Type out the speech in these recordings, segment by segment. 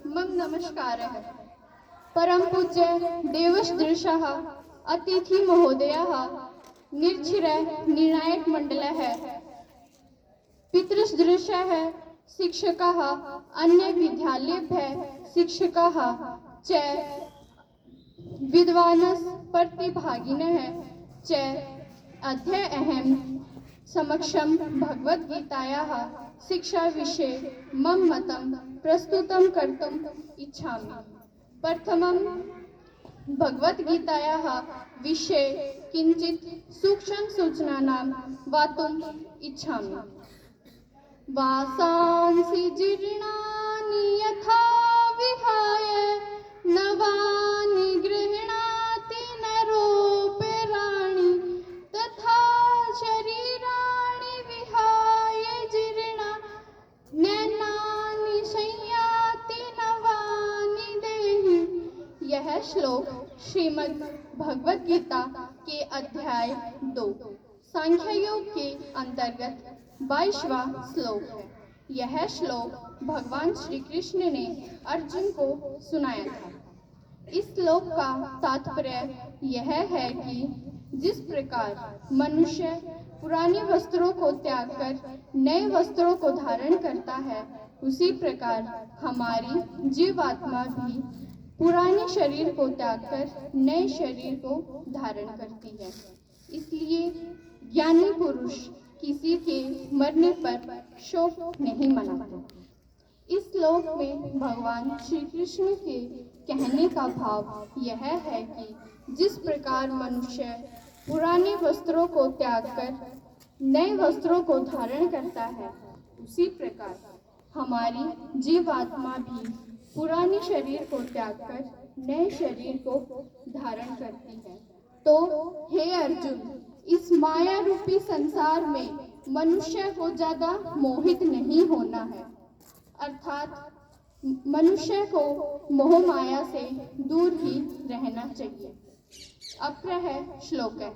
मम नमस्कारः। परम पूज्य देवसदृशः अतिथि महोदयः निर्चिरः निर्णायक मंडलः पितृसदृशः शिक्षकाः अन्य विद्यालयेभ्यः शिक्षकाः च विद्वांस प्रतिभागिनः च अद्य अहं समक्षं भगवद्गीतायाः शिक्षा विषये मम मतं प्रस्तुतं कर्तुम् इच्छामि। प्रथमं भगवद्गीतायाः विषये किञ्चित् सूक्ष्म सूचनानां वातुम् इच्छामि। वासांसि जीर्णानि यथा विहाय नवानि गृह्णाति नरोपराणि तथा शरीराणि विहाय नैनानि संयाति नवानि देहि। यह श्लोक श्रीमद् भगवद गीता के अध्याय 2 सांख्य योग के अंतर्गत 22वां श्लोक है। यह श्लोक भगवान श्री कृष्ण ने अर्जुन को सुनाया था। इस श्लोक का तात्पर्य यह है कि जिस प्रकार मनुष्य पुराने वस्त्रों को त्याग कर नए वस्त्रों को धारण करता है, उसी प्रकार हमारी जीवात्मा भी पुराने शरीर को त्याग कर नए शरीर को धारण करती है। इसलिए ज्ञानी पुरुष किसी के मरने पर शोक नहीं मनाते। इस श्लोक में भगवान श्री कृष्ण के कहने का भाव यह है कि जिस प्रकार मनुष्य पुराने वस्त्रों को त्याग कर नए वस्त्रों को धारण करता है, उसी प्रकार हमारी जीवात्मा भी पुराने शरीर को त्याग कर नए शरीर को धारण करती है। तो हे अर्जुन, इस माया रूपी संसार में मनुष्य को ज्यादा मोहित नहीं होना है, अर्थात मनुष्य को मोह माया से दूर ही रहना चाहिए। अप्रह श्लोक है।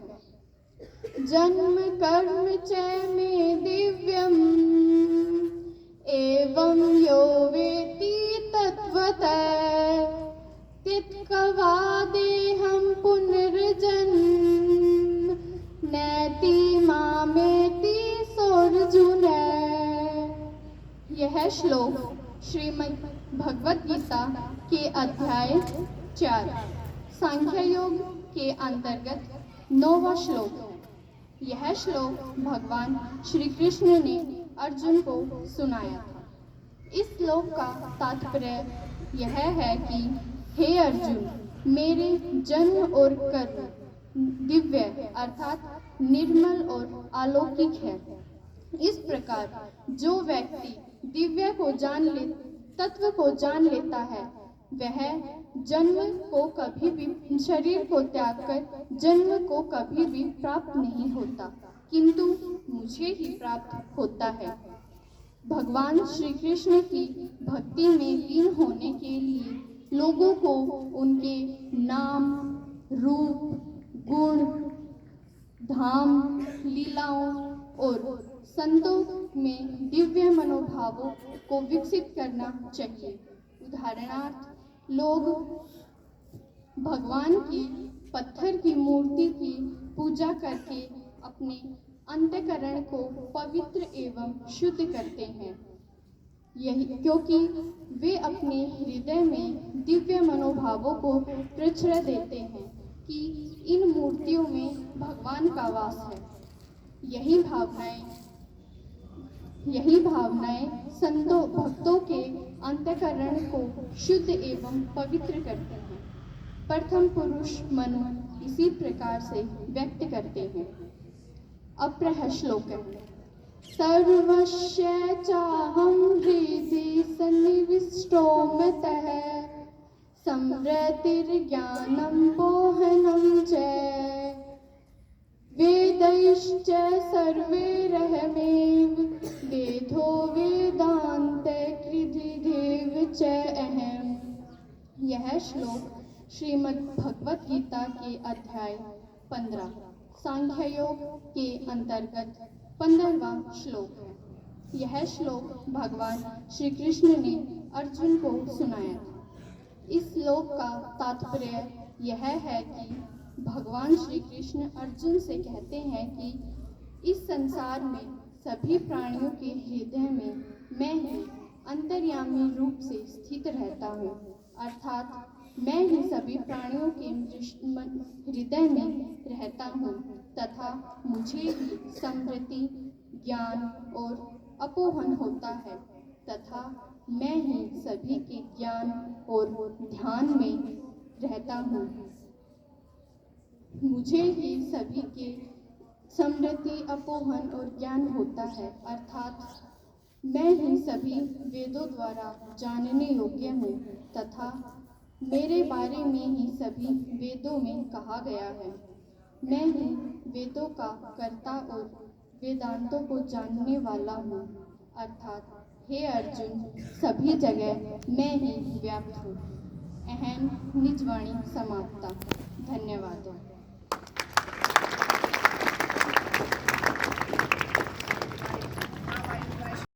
जन्म कर्म च मे दिव्यम् एवं यो वेत्ति तत्त्वतः तित्कवा देहं पुनर्जन्म नैति मामेति सोऽर्जुन। यह श्लोक श्रीमद् भगवद गीता के अध्याय 4 सांख्य योग के अंतर्गत 9वां श्लोक है। यह श्लोक भगवान श्री कृष्ण ने अर्जुन को सुनाया था। इस श्लोक का तात्पर्य यह है कि हे अर्जुन, मेरे जन्म और कर्म दिव्य अर्थात निर्मल और अलौकिक है। इस प्रकार जो व्यक्ति दिव्य को तत्व को जान लेता है, वह जन्म को कभी भी शरीर को त्याग कर जन्म को कभी भी प्राप्त नहीं होता, किंतु मुझे ही प्राप्त होता है। भगवान श्री कृष्ण की भक्ति में लीन होने के लिए लोगों को उनके नाम, रूप, गुण, धाम, लीलाओं और संतों में दिव्य मनोभावों को विकसित करना चाहिए। उदाहरणार्थ, लोग भगवान की पत्थर की मूर्ति की पूजा करके अपने अंतःकरण को पवित्र एवं शुद्ध करते हैं, यही क्योंकि वे अपने हृदय में दिव्य मनोभावों को प्रचुर देते हैं कि इन मूर्तियों में भगवान का वास है। यही भावनाएं संतों भक्तों के अंतःकरण को शुद्ध एवं पवित्र करते हैं। प्रथम पुरुष मनु इसी प्रकार से व्यक्त करते हैं। अप्रह श्लोक है। सर्वस्य चाहं हृदि सन्निविष्टो मतः समृतिर्ज्ञानं बोहनं च वेदैश्च सर्वैरहमेव वेदो वेदान्त कृधिदेव च अहम्। यह श्लोक श्रीमद् भगवद गीता के अध्याय 15 सांख्य योग के अंतर्गत 15वां श्लोक है। यह श्लोक भगवान श्री कृष्ण ने अर्जुन को सुनाया था। इस श्लोक का तात्पर्य यह है कि भगवान श्री कृष्ण अर्जुन से कहते हैं कि इस संसार में सभी प्राणियों के हृदय में मैं ही अंतर्यामी रूप से स्थित रहता हूँ, अर्थात मैं ही सभी प्राणियों के हृदय में रहता हूँ तथा मुझे ही स्मृति, ज्ञान और अपोहन होता है तथा मैं ही सभी के ज्ञान और ध्यान में रहता हूँ। मुझे ही सभी के स्मृति, अपोहन और ज्ञान होता है, अर्थात मैं ही सभी वेदों द्वारा जानने योग्य हूँ तथा मेरे बारे में ही सभी वेदों में कहा गया है। मैं ही वेदों का कर्ता और वेदांतों को जानने वाला हूँ, अर्थात हे अर्जुन, सभी जगह मैं ही व्याप्त हूँ। अहम निजवाणी समाप्ता। धन्यवाद।